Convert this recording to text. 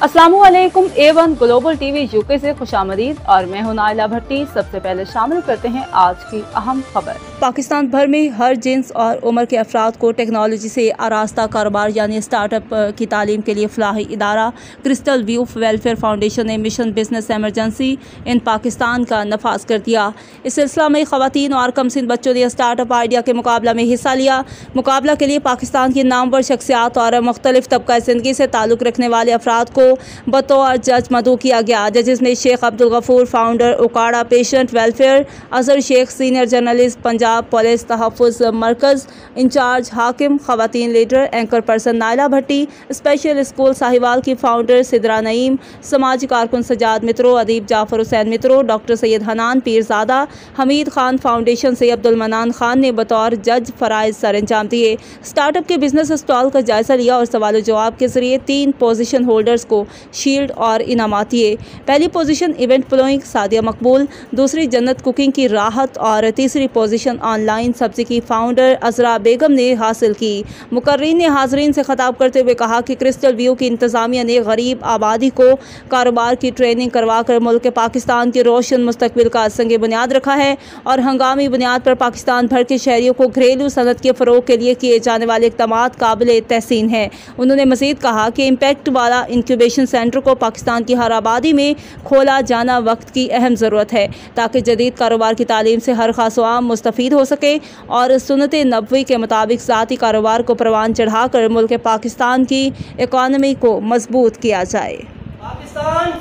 अस्सलामुअलैकुम A1 global TV UK से खुशामदीद और मैं हूं नाइला भट्टी। सबसे पहले शामिल करते हैं आज की अहम खबर। पाकिस्तान भर में हर जिन्स और उम्र के अफराद को टेक्नोलॉजी से आरास्ता कारोबार यानी स्टार्टअप की तालीम के लिए फलाही इदारा क्रिस्टल व्यू वेलफेयर फाउंडेशन ने मिशन बिजनेस एमरजेंसी इन पाकिस्तान का नफाज कर दिया। इस सिलसिला में ख़वातीन और कमसिन बच्चों ने स्टार्टअप आइडिया के मुकाबला में हिस्सा लिया। मुकाबला के लिए पाकिस्तान की नामवर शख्सियात और मुख्तलिफ तबका ज़िंदगी से ताल्लुक़ रखने वाले अफराद को बतौर जज मदऊ किया गया। जजेस में Sheikh Abdul Ghafoor founder Okara patient welfare, Azhar Sheikh senior journalist Punjab police तहफ़्फ़ुज़ मरकज़ इंचार्ज हाकिम, ख़वातीन leader anchor person Naila Bhatti, special school Sahiwal की फाउंडर सिदरा नईम, समाजी कारकुन सजाद मित्रों, अदीब जाफ़र हुसैन मित्रों, डॉक्टर सैयद हनान पीरज़ादा, हमीद खान फाउंडेशन से अब्दुल मनान खान ने बतौर जज फ़राइज़ सर अंजाम दिए। स्टार्टअप के बिजनेस स्टॉल का जायज़ा लिया और सवाल जवाब के जरिए 3 पोजीशन होल्डर्स को शील्ड और इनामात दिए। पहली पोजीशन इवेंट प्लोइंग सादिया मकबूल, दूसरी जन्नत कुकिंग की राहत और तीसरी पोजीशन ऑनलाइन सब्जी की फाउंडर अजरा बेगम ने हासिल की। मुकर्रीन ने हाजरीन से खिताब करते हुए कहा कि क्रिस्टल व्यू की इंतजामिया ने गरीब आबादी को कारोबार की ट्रेनिंग करवा कर मुल्क पाकिस्तान के रोशन मुस्तकबिल का संग बुनियाद रखा है और हंगामी बुनियाद पर पाकिस्तान भर के शहरियों को घरेलू सनत के फ़रोग के लिए किए जाने वाले इक़दामात काबिल तहसीन है। उन्होंने मज़ीद कहा कि इम्पैक्ट वाला इंक्यूबेशन सेंटर को पाकिस्तान की हर आबादी में खोला जाना वक्त की अहम ज़रूरत है ताकि जदीद कारोबार की तालीम से हर खास आम मुस्तफ़ीद हो सके और सुन्नत नबवी के मुताबिक ज़ाती कारोबार को परवान चढ़ाकर मुल्क पाकिस्तान की इकॉनमी को मजबूत किया जाए। पाकिस्तान